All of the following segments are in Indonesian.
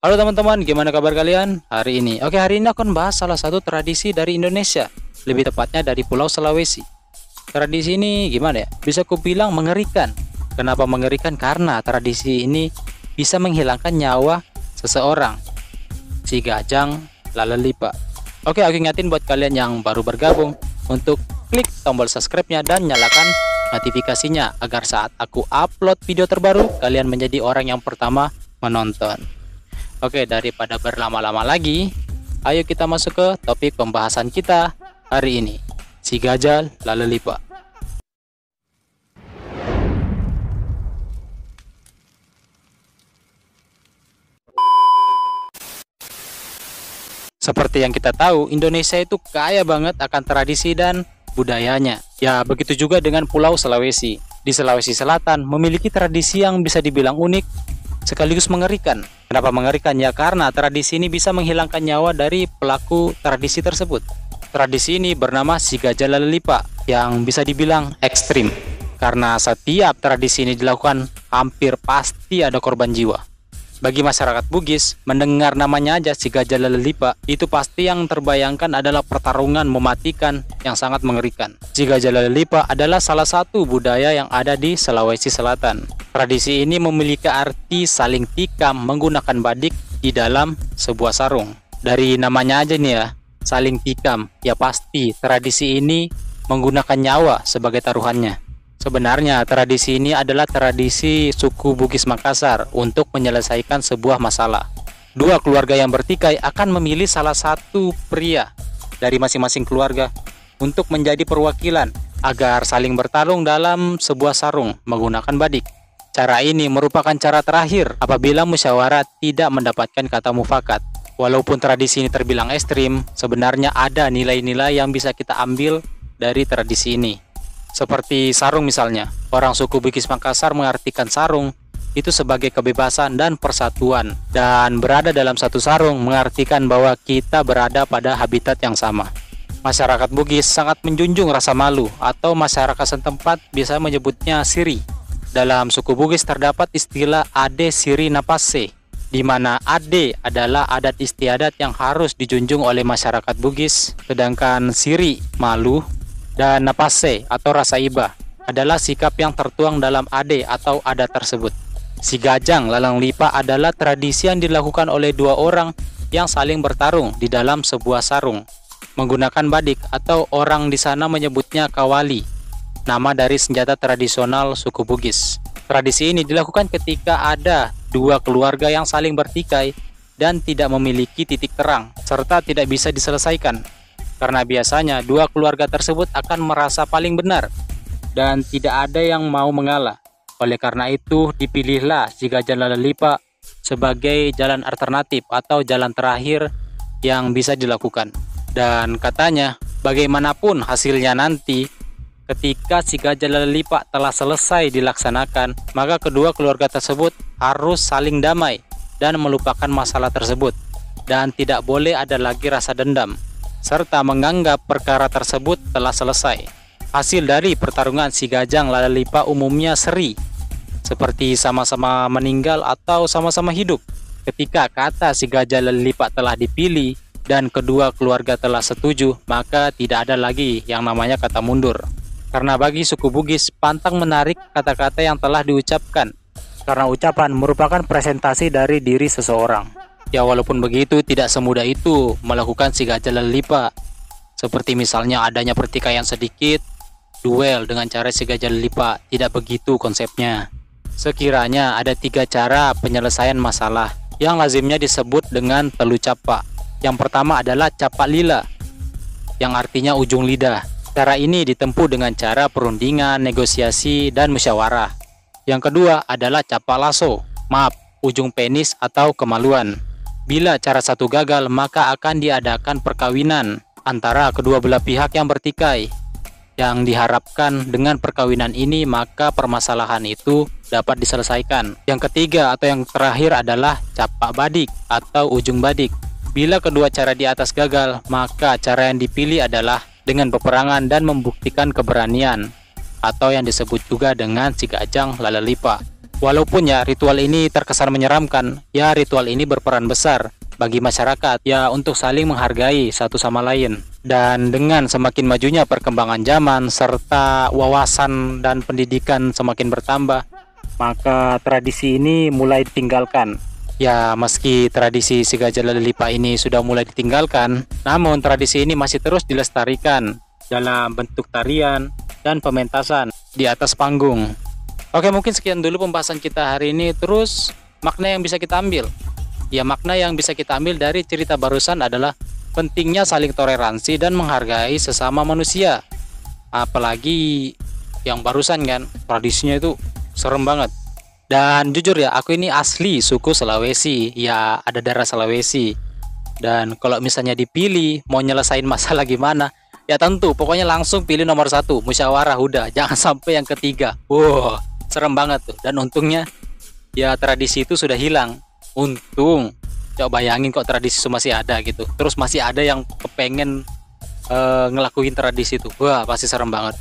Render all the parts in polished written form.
Halo teman-teman, gimana kabar kalian hari ini? Hari ini aku akan bahas salah satu tradisi dari Indonesia, lebih tepatnya dari Pulau Sulawesi. Tradisi ini gimana ya? Bisa kubilang mengerikan. Kenapa mengerikan? Karena tradisi ini bisa menghilangkan nyawa seseorang. Si Gajang Lalalipa. Aku ingatin buat kalian yang baru bergabung untuk klik tombol subscribe-nya dan nyalakan notifikasinya agar saat aku upload video terbaru kalian menjadi orang yang pertama menonton. Daripada berlama-lama lagi, ayo kita masuk ke topik pembahasan kita hari ini, si Gajah Lalalipa. Seperti yang kita tahu, Indonesia itu kaya banget akan tradisi dan budayanya. Ya, begitu juga dengan Pulau Sulawesi. Di Sulawesi Selatan memiliki tradisi yang bisa dibilang unik sekaligus mengerikan. Kenapa mengerikan? Ya karena tradisi ini bisa menghilangkan nyawa dari pelaku tradisi tersebut. Tradisi ini bernama si Gajah Lalalipa yang bisa dibilang ekstrim. Karena setiap tradisi ini dilakukan hampir pasti ada korban jiwa. Bagi masyarakat Bugis, mendengar namanya aja si Gajah Lalalipa, itu pasti yang terbayangkan adalah pertarungan mematikan yang sangat mengerikan. Si Gajah Lalalipa adalah salah satu budaya yang ada di Sulawesi Selatan. Tradisi ini memiliki arti saling tikam menggunakan badik di dalam sebuah sarung. Dari namanya aja nih ya, saling tikam, ya pasti tradisi ini menggunakan nyawa sebagai taruhannya. Sebenarnya tradisi ini adalah tradisi suku Bugis Makassar untuk menyelesaikan sebuah masalah. Dua keluarga yang bertikai akan memilih salah satu pria dari masing-masing keluarga untuk menjadi perwakilan agar saling bertarung dalam sebuah sarung menggunakan badik. Cara ini merupakan cara terakhir apabila musyawarah tidak mendapatkan kata mufakat. Walaupun tradisi ini terbilang ekstrim, sebenarnya ada nilai-nilai yang bisa kita ambil dari tradisi ini. Seperti sarung misalnya, orang suku Bugis Makassar mengartikan sarung itu sebagai kebebasan dan persatuan, dan berada dalam satu sarung mengartikan bahwa kita berada pada habitat yang sama. Masyarakat Bugis sangat menjunjung rasa malu, atau masyarakat setempat bisa menyebutnya siri. Dalam suku Bugis terdapat istilah ade siri napase, di mana ade adalah adat istiadat yang harus dijunjung oleh masyarakat Bugis, sedangkan siri malu dan napase atau rasa iba adalah sikap yang tertuang dalam ade atau adat tersebut. Si Gajang Lalalipa adalah tradisi yang dilakukan oleh dua orang yang saling bertarung di dalam sebuah sarung menggunakan badik, atau orang di sana menyebutnya kawali, nama dari senjata tradisional suku Bugis. Tradisi ini dilakukan ketika ada dua keluarga yang saling bertikai dan tidak memiliki titik terang serta tidak bisa diselesaikan. Karena biasanya dua keluarga tersebut akan merasa paling benar dan tidak ada yang mau mengalah. Oleh karena itu dipilihlah si Gajah Lalalipa sebagai jalan alternatif atau jalan terakhir yang bisa dilakukan. Dan katanya bagaimanapun hasilnya nanti, ketika si Gajah Lalalipa telah selesai dilaksanakan, maka kedua keluarga tersebut harus saling damai dan melupakan masalah tersebut, dan tidak boleh ada lagi rasa dendam serta menganggap perkara tersebut telah selesai. Hasil dari pertarungan si Gajang Lalalipa umumnya seri, seperti sama-sama meninggal atau sama-sama hidup. Ketika kata si Gajah Lalalipa telah dipilih dan kedua keluarga telah setuju, maka tidak ada lagi yang namanya kata mundur. Karena bagi suku Bugis, pantang menarik kata-kata yang telah diucapkan, karena ucapan merupakan presentasi dari diri seseorang. Ya walaupun begitu, tidak semudah itu melakukan si Gajah Lalalipa. Seperti misalnya adanya pertikaian sedikit, duel dengan cara si Gajah Lalalipa. Tidak begitu konsepnya. Sekiranya ada 3 cara penyelesaian masalah yang lazimnya disebut dengan telu capa. Yang pertama adalah capa lila, yang artinya ujung lidah. Cara ini ditempuh dengan cara perundingan, negosiasi, dan musyawarah. Yang kedua adalah capa lasso, ujung penis atau kemaluan. Bila cara satu gagal, maka akan diadakan perkawinan antara kedua belah pihak yang bertikai. Yang diharapkan dengan perkawinan ini, maka permasalahan itu dapat diselesaikan. Yang ketiga atau yang terakhir adalah capa badik atau ujung badik. Bila kedua cara di atas gagal, maka cara yang dipilih adalah dengan peperangan dan membuktikan keberanian, atau yang disebut juga dengan si Gajah Lalalipa. Walaupun ya ritual ini terkesan menyeramkan, ya ritual ini berperan besar bagi masyarakat ya untuk saling menghargai satu sama lain. Dan dengan semakin majunya perkembangan zaman serta wawasan dan pendidikan semakin bertambah, maka tradisi ini mulai ditinggalkan. Ya, meski tradisi si gajah lelipa ini sudah mulai ditinggalkan, namun tradisi ini masih terus dilestarikan dalam bentuk tarian dan pementasan di atas panggung. Oke, mungkin sekian dulu pembahasan kita hari ini. Terus, makna yang bisa kita ambil. Ya, makna yang bisa kita ambil dari cerita barusan adalah pentingnya saling toleransi dan menghargai sesama manusia. Apalagi yang barusan kan, tradisinya itu serem banget. Dan jujur ya, aku ini asli suku Sulawesi. Ya, ada darah Sulawesi. Dan kalau misalnya dipilih, mau nyelesain masalah gimana? Ya tentu, pokoknya langsung pilih nomor satu, musyawarah udah. Jangan sampai yang ketiga. Wow, serem banget tuh. Dan untungnya, ya tradisi itu sudah hilang. Untung. Coba bayangin kok tradisi itu masih ada gitu. Terus masih ada yang kepengen ngelakuin tradisi itu. Wah, pasti serem banget.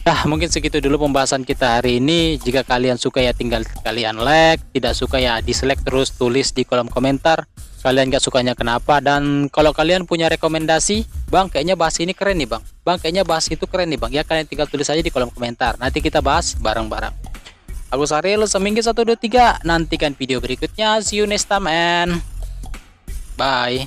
Nah, mungkin segitu dulu pembahasan kita hari ini. Jika kalian suka ya tinggal kalian like, tidak suka ya dislike, terus tulis di kolom komentar kalian gak sukanya kenapa. Dan kalau kalian punya rekomendasi, bang kayaknya bahas ini keren nih bang kayaknya bahas itu keren nih bang, ya kalian tinggal tulis aja di kolom komentar, nanti kita bahas bareng-bareng. Aku Saril, seminggu 1 2 3, nantikan video berikutnya. See you next time and bye.